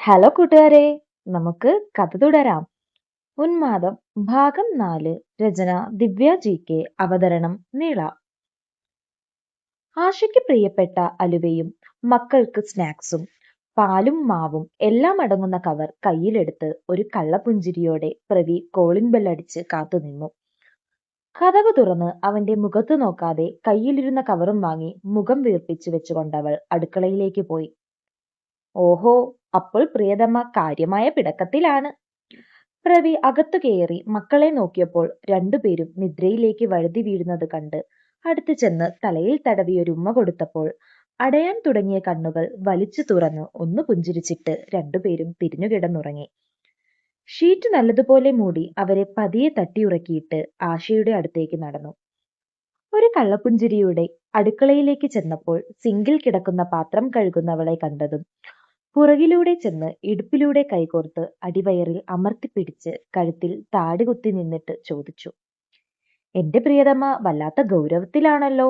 Hello കൂട്ടുകാരെ, നമുക്ക് കഥ തുടരാം. ഉന്മാദം ഭാഗം 4. രചന ദിവ്യ ജി കെ. അവതരണം നീള. ആശയ്ക്ക് പ്രിയപ്പെട്ട അലുവയും മക്കൾക്ക് സ്നാക്സും പാലും മാവും എല്ലാം അടങ്ങുന്ന കവർ കയ്യിലെടുത്ത് ഒരു കള്ളപ്പുഞ്ചിരിയോടെ പ്രവി കോളിംഗ് ബെല്ലടിച്ച് കാത്തുനിന്നു. കതക് തുറന്ന് അവന്റെ മുഖത്ത് നോക്കാതെ കയ്യിലിരുന്ന കവറും വാങ്ങി മുഖം വീർപ്പിച്ചു വെച്ചുകൊണ്ടവൾ അടുക്കളയിലേക്ക് പോയി. ഓഹോ, അപ്പോൾ പ്രിയതമ്മ കാര്യമായ പിടക്കത്തിലാണ്. പ്രവി അകത്തു കയറി മക്കളെ നോക്കിയപ്പോൾ രണ്ടുപേരും നിദ്രയിലേക്ക് വഴുതി വീഴുന്നത് കണ്ട് അടുത്തു ചെന്ന് തലയിൽ തടവിയൊരുമ്മ കൊടുത്തപ്പോൾ അടയാൻ തുടങ്ങിയ കണ്ണുകൾ വലിച്ചു തുറന്ന് ഒന്ന് പുഞ്ചിരിച്ചിട്ട് രണ്ടുപേരും തിരിഞ്ഞുകിടന്നുറങ്ങി. ഷീറ്റ് നല്ലതുപോലെ മൂടി അവരെ പതിയെ തട്ടിയുറക്കിയിട്ട് ആശയുടെ അടുത്തേക്ക് നടന്നു. ഒരു കള്ളപ്പുഞ്ചിരിയുടെ അടുക്കളയിലേക്ക് ചെന്നപ്പോൾ സിങ്കിൽ കിടക്കുന്ന പാത്രം കഴുകുന്നവളെ കണ്ടതും പുറകിലൂടെ ചെന്ന് ഇടുപ്പിലൂടെ കൈകോർത്ത് അടിവയറിൽ അമർത്തിപ്പിടിച്ച് കഴുത്തിൽ താടി കുത്തി നിന്നിട്ട് ചോദിച്ചു, എന്റെ പ്രിയതമ്മ വല്ലാത്ത ഗൗരവത്തിലാണല്ലോ,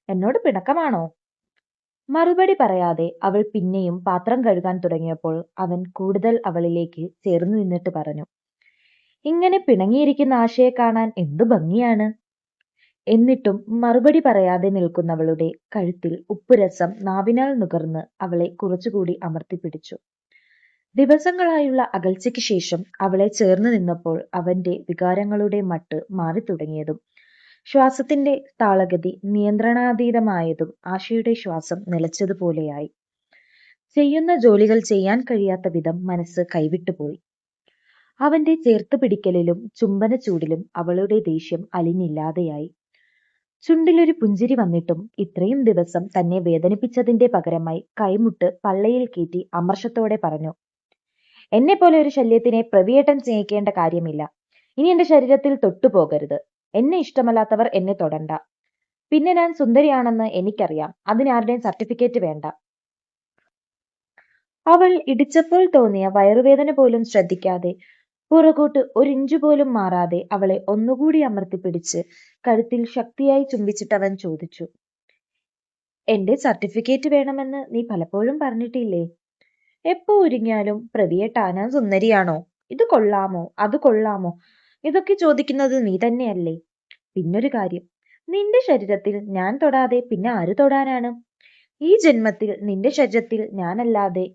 എന്നോട് പിണക്കമാണോ? മറുപടി പറയാതെ അവൾ പിന്നെയും പാത്രം കഴുകാൻ തുടങ്ങിയപ്പോൾ അവൻ കൂടുതൽ അവളിലേക്ക് ചേർന്ന് നിന്നിട്ട് പറഞ്ഞു, ഇങ്ങനെ പിണങ്ങിയിരിക്കുന്ന ആശയെ കാണാൻ എന്തു ഭംഗിയാണ്. എന്നിട്ടും മറുപടി പറയാതെ നിൽക്കുന്നവളുടെ കഴുത്തിൽ ഉപ്പുരസം നാവിനാൽ നുകർന്ന് അവളെ കുറച്ചുകൂടി അമർത്തിപ്പിടിച്ചു. ദിവസങ്ങളായുള്ള അകൽച്ചയ്ക്ക് ശേഷം അവളെ ചേർന്ന് നിന്നപ്പോൾ അവന്റെ വികാരങ്ങളുടെ മട്ട് മാറി തുടങ്ങിയതും ശ്വാസത്തിന്റെ താളഗതി നിയന്ത്രണാതീതമായതും ആശയുടെ ശ്വാസം നിലച്ചതുപോലെയായി. ചെയ്യുന്ന ജോലികൾ ചെയ്യാൻ കഴിയാത്ത വിധം മനസ്സ് കൈവിട്ടുപോയി. അവന്റെ ചേർത്ത് പിടിക്കലിലും ചുംബന ചൂടിലും അവളുടെ ദേഷ്യം അലിഞ്ഞില്ലാതെയായി. ചുണ്ടിലൊരു പുഞ്ചിരി വന്നിട്ടും ഇത്രയും ദിവസം തന്നെ വേദനിപ്പിച്ചതിന്റെ പകരമായി കൈമുട്ട് പള്ളയിൽ കയറ്റി അമർഷത്തോടെ പറഞ്ഞു, എന്നെ പോലെ ഒരു ശല്യത്തിനെ പ്രവിയേട്ടൻ സ്നേഹിക്കേണ്ട കാര്യമില്ല. ഇനി എന്റെ ശരീരത്തിൽ തൊട്ടുപോകരുത്. എന്നെ ഇഷ്ടമല്ലാത്തവർ എന്നെ തൊടണ്ട. പിന്നെ ഞാൻ സുന്ദരിയാണെന്ന് എനിക്കറിയാം. അതിനാരുടെയും സർട്ടിഫിക്കറ്റ് വേണ്ട. അവൾ ഇടിച്ചപ്പോൾ തോന്നിയ വയറുവേദന പോലും ശ്രദ്ധിക്കാതെ പുറകോട്ട് ഒരിഞ്ചു പോലും മാറാതെ അവളെ ഒന്നുകൂടി അമർത്തിപ്പിടിച്ച് കഴുത്തിൽ ശക്തിയായി ചുംബിച്ചിട്ടവൻ ചോദിച്ചു, എന്റെ സർട്ടിഫിക്കറ്റ് വേണമെന്ന് നീ പലപ്പോഴും പറഞ്ഞിട്ടില്ലേ? എപ്പോ ഒരുങ്ങിയാലും പ്രവിയേട്ടാ ഞാൻ സുന്ദരിയാണോ, ഇത് കൊള്ളാമോ, അത് കൊള്ളാമോ, ഇതൊക്കെ ചോദിക്കുന്നത് നീ തന്നെയല്ലേ? പിന്നൊരു കാര്യം, നിന്റെ ശരീരത്തിൽ ഞാൻ തൊടാതെ പിന്നെ ആര് തൊടാനാണ്? ഈ ജന്മത്തിൽ നിന്റെ ശരീരത്തിൽ ഞാനല്ലാതെ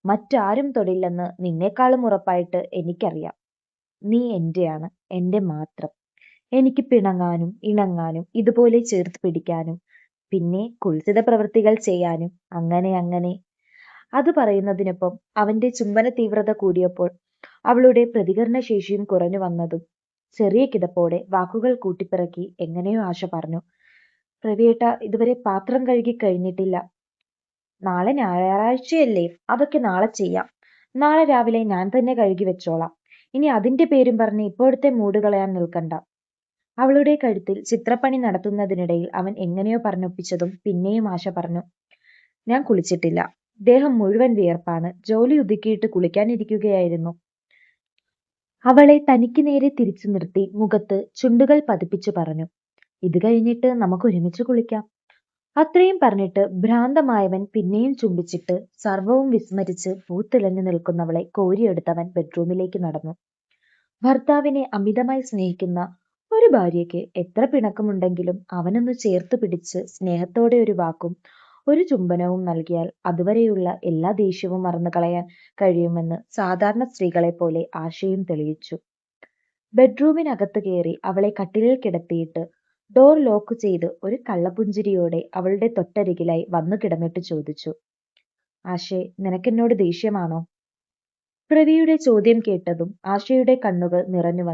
മറ്റാരും തൊടില്ലെന്ന് നിന്നേക്കാളും ഉറപ്പായിട്ട് എനിക്കറിയാം. നീ എന്റെയാണ്, എന്റെ മാത്രം. എനിക്ക് പിണങ്ങാനും ഇണങ്ങാനും ഇതുപോലെ ചേർത്ത് പിടിക്കാനും പിന്നെ കുൽസിത പ്രവൃത്തികൾ ചെയ്യാനും അങ്ങനെ അങ്ങനെ. അത് പറയുന്നതിനൊപ്പം അവന്റെ ചുംബന തീവ്രത കൂടിയപ്പോൾ അവളുടെ പ്രതികരണ ശേഷിയും കുറഞ്ഞു വന്നതും ചെറിയ കിതപ്പോടെ വാക്കുകൾ കൂട്ടിപ്പിറക്കി എങ്ങനെയോ ആശ പറഞ്ഞു, പ്രവിയേട്ട ഇതുവരെ പാത്രം കഴുകി കഴിഞ്ഞിട്ടില്ല. നാളെ ഞായറാഴ്ചയല്ലേ, അതൊക്കെ നാളെ ചെയ്യാം. നാളെ രാവിലെ ഞാൻ തന്നെ കഴുകി വെച്ചോളാം. ഇനി അതിന്റെ പേരും പറഞ്ഞ് ഇപ്പോഴത്തെ മൂട് കളയാൻ നിൽക്കണ്ട. അവളുടെ കഴുത്തിൽ ചിത്രപ്പണി നടത്തുന്നതിനിടയിൽ അവൻ എങ്ങനെയോ പറഞ്ഞൊപ്പിച്ചതും പിന്നെയും ആശ പറഞ്ഞു, ഞാൻ കുളിച്ചിട്ടില്ല. ദേഹം മുഴുവൻ വിയർപ്പാണ്. ജോലി ഒതുക്കിയിട്ട് കുളിക്കാനിരിക്കുകയായിരുന്നു. അവളെ തനിക്ക് നേരെ തിരിച്ചു നിർത്തി മുഖത്ത് ചുണ്ടുകൾ പതിപ്പിച്ചു പറഞ്ഞു, ഇത് കഴിഞ്ഞിട്ട് നമുക്ക് ഒരുമിച്ച് കുളിക്കാം. അത്രയും പറഞ്ഞിട്ട് ഭ്രാന്തമായവൻ പിന്നെയും ചുംബിച്ചിട്ട് സർവവും വിസ്മരിച്ച് പൂത്തിളഞ്ഞു നിൽക്കുന്നവളെ കോരിയെടുത്തവൻ ബെഡ്റൂമിലേക്ക് നടന്നു. ഭർത്താവിനെ അമിതമായി സ്നേഹിക്കുന്ന ഒരു ഭാര്യയ്ക്ക് എത്ര പിണക്കമുണ്ടെങ്കിലും അവനൊന്ന് ചേർത്ത് പിടിച്ച് സ്നേഹത്തോടെ ഒരു വാക്കും ഒരു ചുംബനവും നൽകിയാൽ അതുവരെയുള്ള എല്ലാ ദേഷ്യവും മറന്നു കളയാൻ കഴിയുമെന്ന് സാധാരണ സ്ത്രീകളെ പോലെ ആശയും തെളിയിച്ചു. ബെഡ്റൂമിനകത്ത് കയറി അവളെ കട്ടിലിൽ കിടത്തിയിട്ട് ഡോർ ലോക്ക് ചെയ്ത് ഒരു കള്ളപ്പുഞ്ചിരിയോടെ അവളുടെ തൊട്ടരികിലായി വന്നു കിടന്നിട്ട് ചോദിച്ചു, ആശേ, നിനക്കെന്നോട് ദേഷ്യമാണോ? പ്രവിയുടെ ചോദ്യം കേട്ടതും ആശയുടെ കണ്ണുകൾ നിറഞ്ഞു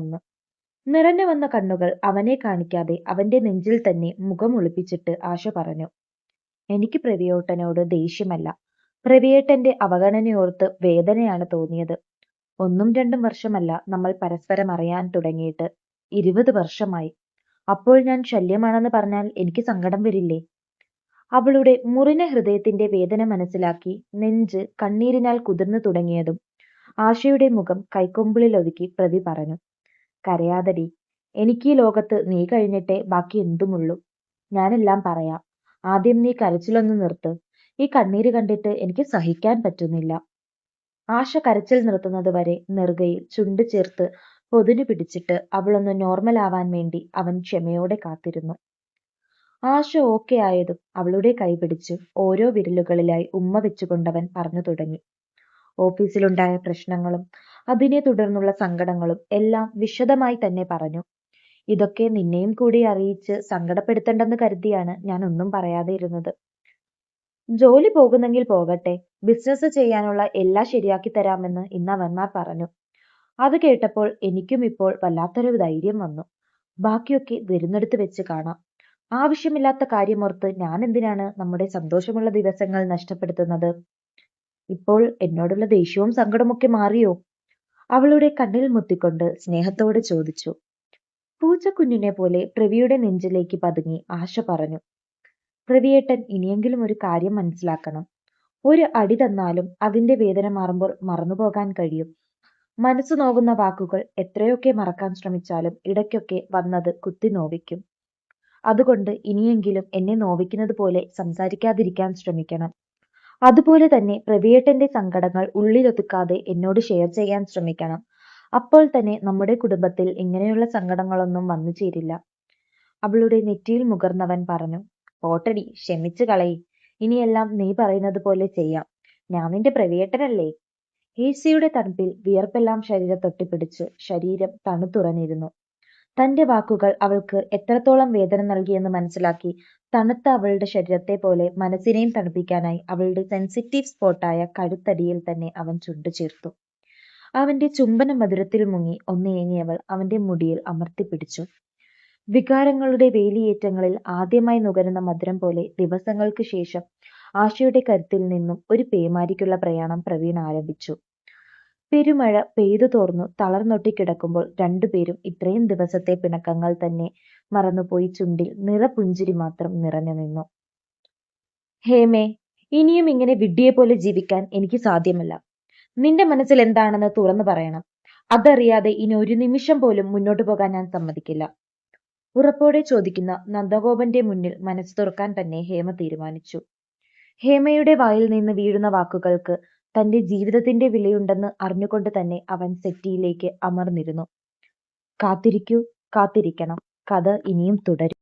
വന്ന കണ്ണുകൾ അവനെ കാണിക്കാതെ അവന്റെ നെഞ്ചിൽ തന്നെ മുഖം ഒളിപ്പിച്ചിട്ട് ആശ പറഞ്ഞു, എനിക്ക് പ്രവിയേട്ടനോട് ദേഷ്യമല്ല. പ്രവിയേട്ടന്റെ അവഗണനയോർത്ത് വേദനയാണ് തോന്നിയത്. 1-2 വർഷമല്ല നമ്മൾ പരസ്പരം അറിയാൻ തുടങ്ങിയിട്ട്, 20 വർഷമായി. അപ്പോൾ ഞാൻ ശല്യമാണെന്ന് പറഞ്ഞാൽ എനിക്ക് സങ്കടം വരില്ലേ? അവളുടെ മുറിഞ്ഞ ഹൃദയത്തിന്റെ വേദന മനസ്സിലാക്കി നെഞ്ച് കണ്ണീരിനാൽ കുതിർന്നു തുടങ്ങിയതും ആശയുടെ മുഖം കൈക്കൊമ്പിളിൽ ഒതുക്കി പ്രവി പറഞ്ഞു, കരയാതടി. എനിക്ക് ഈ ലോകത്ത് നീ കഴിഞ്ഞിട്ടേ ബാക്കി എന്തുമുള്ളൂ. ഞാനെല്ലാം പറയാം. ആദ്യം നീ കരച്ചിലൊന്ന് നിർത്ത്. ഈ കണ്ണീര് കണ്ടിട്ട് എനിക്ക് സഹിക്കാൻ പറ്റുന്നില്ല. ആശ കരച്ചിൽ നിർത്തുന്നത് വരെ നെറുകയിൽ ചുണ്ട് ചേർത്ത് പൊതിഞ്ഞു പിടിച്ചിട്ട് അവളൊന്ന് നോർമൽ ആവാൻ വേണ്ടി അവൻ ക്ഷമയോടെ കാത്തിരുന്നു. ആശ ഓക്കെ ആയതും അവളുടെ കൈ പിടിച്ച് ഓരോ വിരലുകളിലായി ഉമ്മ വെച്ചുകൊണ്ടവൻ പറഞ്ഞു തുടങ്ങി. ഓഫീസിലുണ്ടായ പ്രശ്നങ്ങളും അതിനെ തുടർന്നുള്ള സങ്കടങ്ങളും എല്ലാം വിശദമായി തന്നെ പറഞ്ഞു. ഇതൊക്കെ നിന്നെയും കൂടി അറിയിച്ച് സങ്കടപ്പെടുത്തണ്ടെന്ന് കരുതിയാണ് ഞാൻ ഒന്നും പറയാതെ ഇരുന്നത്. ജോലി പോകുന്നെങ്കിൽ പോകട്ടെ, ബിസിനസ് ചെയ്യാനുള്ള എല്ലാം ശരിയാക്കി തരാമെന്ന് ഇന്ന് അവന്മാർ പറഞ്ഞു. അത് കേട്ടപ്പോൾ എനിക്കും ഇപ്പോൾ വല്ലാത്തൊരു ധൈര്യം വന്നു. ബാക്കിയൊക്കെ വരുന്നിടത്ത് വെച്ച് കാണാം. ആവശ്യമില്ലാത്ത കാര്യമോർത്ത് ഞാൻ എന്തിനാണ് നമ്മുടെ സന്തോഷമുള്ള ദിവസങ്ങൾ നഷ്ടപ്പെടുത്തുന്നത്? ഇപ്പോൾ എന്നോടുള്ള ദേഷ്യവും സങ്കടമൊക്കെ മാറിയോ? അവളുടെ കണ്ണിൽ മുത്തിക്കൊണ്ട് സ്നേഹത്തോടെ ചോദിച്ചു. പൂച്ചക്കുഞ്ഞിനെ പോലെ പ്രവിയുടെ നെഞ്ചിലേക്ക് പതുങ്ങി ആശ പറഞ്ഞു. പ്രവിയേട്ടൻ ഇനിയെങ്കിലും ഒരു കാര്യം മനസ്സിലാക്കണം. ഒരു അടി തന്നാലും അതിന്റെ വേദന മാറുമ്പോൾ മറന്നുപോകാൻ കഴിയും. മനസ്സു നോവുന്ന വാക്കുകൾ എത്രയൊക്കെ മറക്കാൻ ശ്രമിച്ചാലും ഇടയ്ക്കൊക്കെ വന്നത് കുത്തി നോവിക്കും. അതുകൊണ്ട് ഇനിയെങ്കിലും എന്നെ നോവിക്കുന്നത് പോലെ സംസാരിക്കാതിരിക്കാൻ ശ്രമിക്കണം. അതുപോലെ തന്നെ പ്രവിയേട്ടന്റെ സങ്കടങ്ങൾ ഉള്ളിലൊതുക്കാതെ എന്നോട് ഷെയർ ചെയ്യാൻ ശ്രമിക്കണം. അപ്പോൾ തന്നെ നമ്മുടെ കുടുംബത്തിൽ ഇങ്ങനെയുള്ള സങ്കടങ്ങളൊന്നും വന്നു ചേരില്ല. അവളുടെ നെറ്റിയിൽ മുകർന്നവൻ പറഞ്ഞു. പോട്ടടി, ക്ഷമിച്ചു കളയി. ഇനിയെല്ലാം നീ പറയുന്നത് പോലെ ചെയ്യാം. ഞാൻ നിന്റെ പ്രവിയേട്ടനല്ലേ? AC-യുടെ തണുപ്പിൽ വിയർപ്പെല്ലാം ശരീരത്തൊട്ടിപ്പിടിച്ച് ശരീരം തണുത്തുറഞ്ഞിരുന്നു. തന്റെ വാക്കുകൾ അവൾക്ക് എത്രത്തോളം വേദന നൽകിയെന്ന് മനസ്സിലാക്കി തണുത്ത അവളുടെ ശരീരത്തെ പോലെ മനസ്സിനെയും തണുപ്പിക്കാനായി അവളുടെ സെൻസിറ്റീവ് സ്പോട്ടായ കഴുത്തടിയിൽ തന്നെ അവൻ ചുണ്ടു ചേർത്തു. അവന്റെ ചുംബന മധുരത്തിൽ മുങ്ങി ഒന്നേങ്ങിയവൾ അവന്റെ മുടിയിൽ അമർത്തിപ്പിടിച്ചു. വികാരങ്ങളുടെ വേലിയേറ്റങ്ങളിൽ ആദ്യമായി നുകരുന്ന മധുരം പോലെ ദിവസങ്ങൾക്ക് ശേഷം ആശയുടെ കരുത്തിൽ നിന്നും ഒരു പേമാരിക്കുള്ള പ്രയാണം പ്രവീൺ ആരംഭിച്ചു. പെരുമഴ പെയ്തു തോർന്നു തളർന്നൊട്ടിക്കിടക്കുമ്പോൾ രണ്ടുപേരും ഇത്രയും ദിവസത്തെ പിണക്കങ്ങൾ തന്നെ മറന്നുപോയി ചുണ്ടിൽ നിറപുഞ്ചിരി മാത്രം നിറഞ്ഞു നിന്നു. ഹേമേ, ഇനിയും ഇങ്ങനെ വിഡ്ഢിയെ പോലെ ജീവിക്കാൻ എനിക്ക് സാധ്യമല്ല. നിന്റെ മനസ്സിൽ എന്താണെന്ന് തുറന്നു പറയണം. അതറിയാതെ ഇനി ഒരു നിമിഷം പോലും മുന്നോട്ട് പോകാൻ ഞാൻ സമ്മതിക്കില്ല. ഉറപ്പോടെ ചോദിക്കുന്ന നന്ദഗോപന്റെ മുന്നിൽ മനസ്സ് തുറക്കാൻ തന്നെ ഹേമ തീരുമാനിച്ചു. ഹേമയുടെ വായിൽ നിന്ന് വീഴുന്ന വാക്കുകൾക്ക് തന്റെ ജീവിതത്തിന്റെ വിലയുണ്ടെന്ന് അറിഞ്ഞുകൊണ്ട് തന്നെ അവൻ സെറ്റിയിലേക്ക് അമർന്നിരുന്നു. കാത്തിരിക്കൂ, കാത്തിരിക്കണം. കഥ ഇനിയും തുടരും.